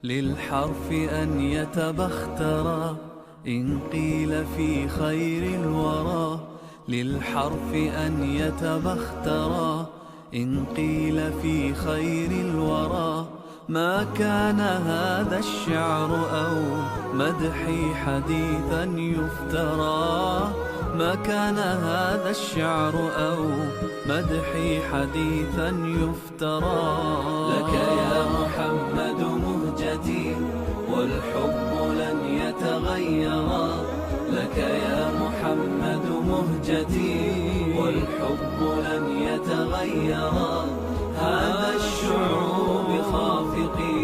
للحرف أن يتبخترا إن قيل في خير الورى، للحرف أن يتبخترا إن قيل في خير الورى. ما كان هذا الشعر أو مدحي حديثا يفترى، ما كان هذا الشعر أو مدحي حديثا يفترى. لك يا محمد مهجتي والحب لن يتغيرا، لك يا محمد مهجتي والحب لن يتغيرا. هذا الشعور بخافقي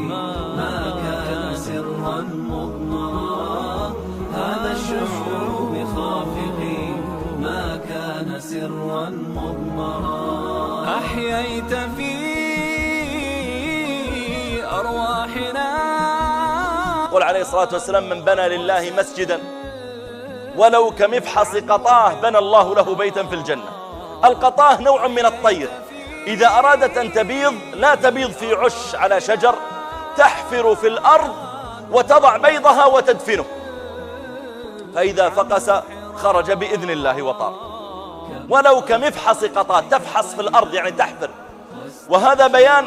ما كان سرا مضمرا، هذا الشعور بخافقي ما كان سرا مضمرا. أحييت في أرواحنا. قل عليه الصلاة والسلام: من بنى لله مسجدا ولو كمفحص قطاه بنى الله له بيتا في الجنة. القطاه نوع من الطير، إذا أرادت أن تبيض لا تبيض في عش على شجر، تحفر في الأرض وتضع بيضها وتدفنه، فإذا فقس خرج بإذن الله وطار. ولو كمفحص قطاه، تفحص في الأرض يعني تحفر. وهذا بيان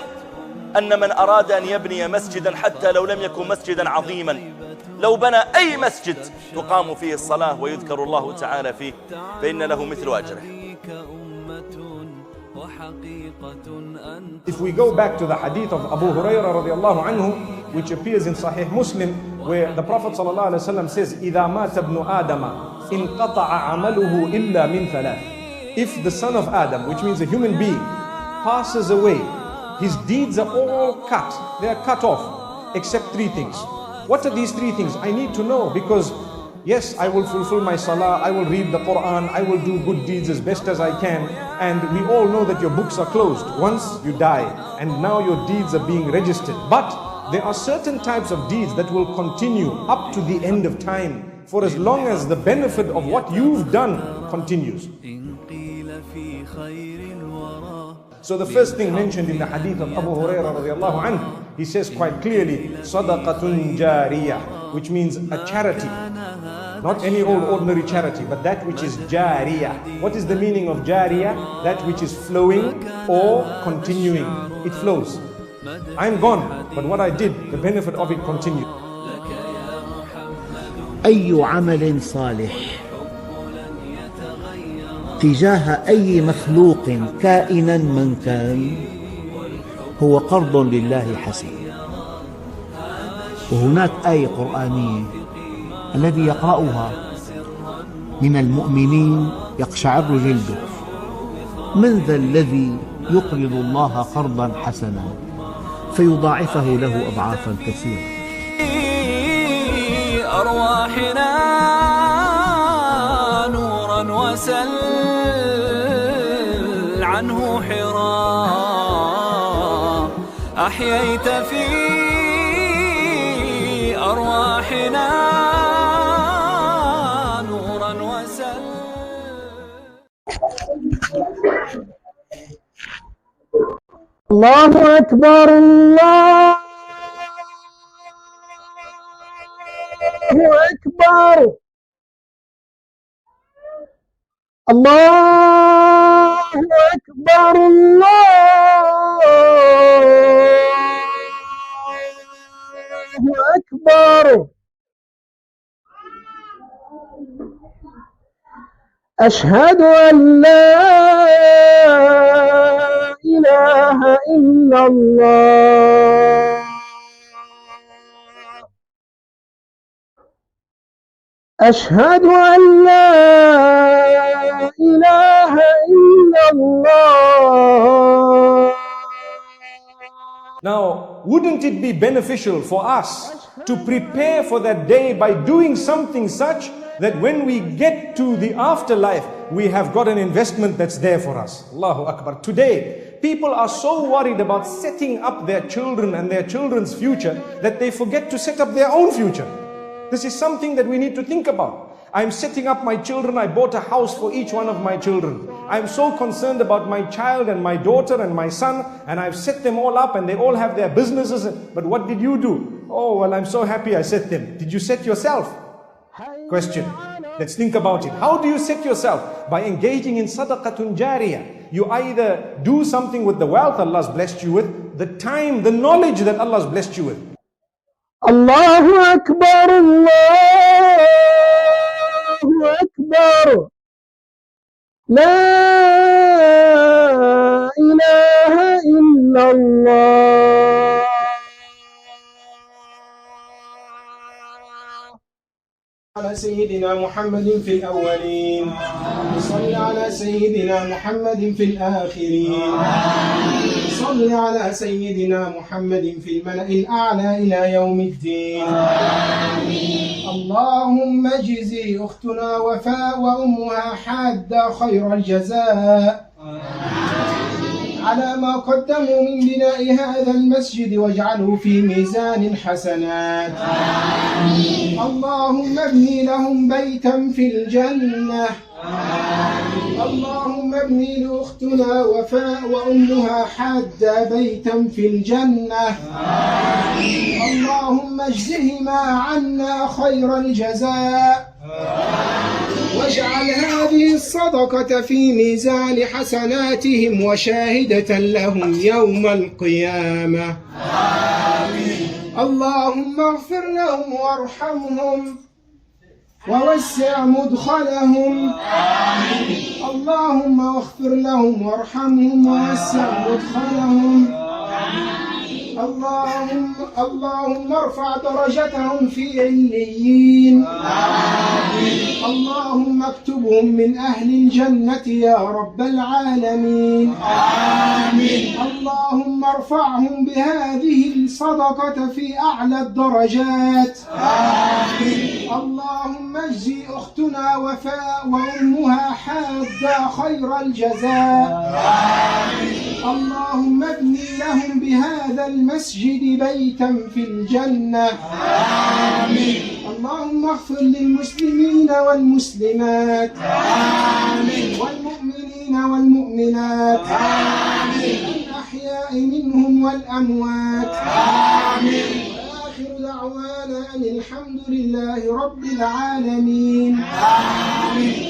أن من أراد أن يبني مسجدا حتى لو لم يكن مسجدا عظيما، لو بنى أي مسجد تقام فيه الصلاة ويذكر الله تعالى فيه فإن له مثل أجره. If we go back to the hadith of Abu Hurairah radiallahu anhu, which appears in Sahih Muslim, where the Prophet sallallahu alaihi wasallam says, إِذَا مَاتَ ابْنُ آدَمَ إِنْقَطَعَ عَمَلُهُ إِلَّا مِنْ ثَلَاثٍ. If the son of Adam, which means a human being, passes away, his deeds are all cut. They are cut off, except three things. What are these three things? I need to know, because yes, I will fulfill my salah, I will read the Quran, I will do good deeds as best as I can, and we all know that your books are closed once you die, and now your deeds are being registered. But there are certain types of deeds that will continue up to the end of time, for as long as the benefit of what you've done continues. So the first thing mentioned in the hadith of Abu Hurairah radiallahu anhu, he says quite clearly, Sadaqatun Jariyah, which means a charity. Not any old ordinary charity, but that which is Jariyah. What is the meaning of Jariyah? That which is flowing or continuing. It flows. I'm gone, but what I did, the benefit of it continued. أي عمل صالح تجاه أي مخلوق كائنا من كان هو قرض لله حسن. وهناك آية قرآنية الذي يقرأها من المؤمنين يقشعر جلده: من ذا الذي يقرض الله قرضا حسنا فيضاعفه له أضعافا كثيرة. أرواحنا نورا وسل عنه حرا، أحييت في أرواحنا نورا وسل. الله أكبر، الله أكبر، الله أكبر، الله أكبر. أشهد أن لا إله إلا الله، أشهد أن لا إله إلا الله. Now, wouldn't it be beneficial for us to prepare for that day by doing something such that when we get to the afterlife, we have got an investment that's there for us? Allahu Akbar. Today, people are so worried about setting up their children and their children's future that they forget to set up their own future. This is something that we need to think about. I'm setting up my children. I bought a house for each one of my children. I'm so concerned about my child and my daughter and my son, and I've set them all up and they all have their businesses. But what did you do? Oh, well, I'm so happy I set them. Did you set yourself? Question. Let's think about it. How do you set yourself? By engaging in sadaqatun jariyah. You either do something with the wealth Allah's blessed you with, the time, the knowledge that Allah's blessed you with. Allahu Akbar, Allahu Akbar. La ilaha illallah. على سيدنا محمد في الأولين صل على سيدنا محمد في الآخرين صل على سيدنا محمد في الملأ الأعلى إلى يوم الدين. اللهم اجزي أختنا وفاء وأمها حادة خير الجزاء على ما قدموا من بناء هذا المسجد، واجعله في ميزان الحسنات. اللهم ابني لهم بيتا في الجنة. اللهم ابني لأختنا وفاء وأمها حادة بيتا في الجنة. اللهم اجزهما عنا خير الجزاء، واجعل هذه الصدقة في ميزان حسناتهم وشاهدة لهم يوم القيامة. اللهم اغفر لهم وارحمهم ووسع مدخلهم. اللهم اغفر لهم وارحمهم ووسع مدخلهم. اللهم ارفع درجتهم في عليين. اللهم اكتبهم من أهل الجنة يا رب العالمين. اللهم ارفعهم بهذه الصدقة في أعلى الدرجات. اللهم اجزي أختنا وفاء وأمها حادة خير الجزاء. اللهم ابني لهم بهذا المسجد بيتا في الجنة. اللهم اغفر للمسلمين والمسلمات والمؤمنين والمؤمنات الأحياء منهم والأموات. وآخر دعوانا أن الحمد لله رب العالمين.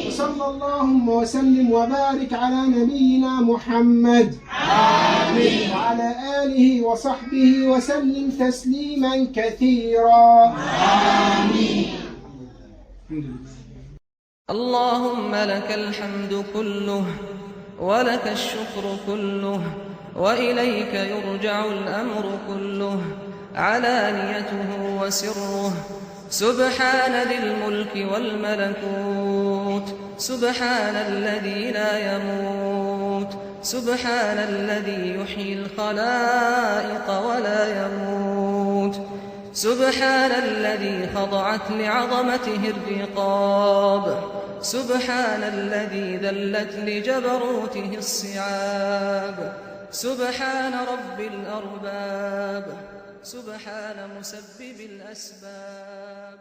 وصلى اللهم وسلم وبارك على نبينا محمد وعلى آله وصحبه وسلم تسليما كثيرا. اللهم لك الحمد كله ولك الشكر كله وإليك يرجع الأمر كله علانيته وسره. سبحان ذي الملك والملكوت، سبحان الذي لا يموت، سبحان الذي يحيي الخلائق ولا يموت، سبحان الذي خضعت لعظمته الرقاب، سبحان الذي ذلت لجبروته الصعاب، سبحان رب الأرباب، سبحان مسبب الأسباب.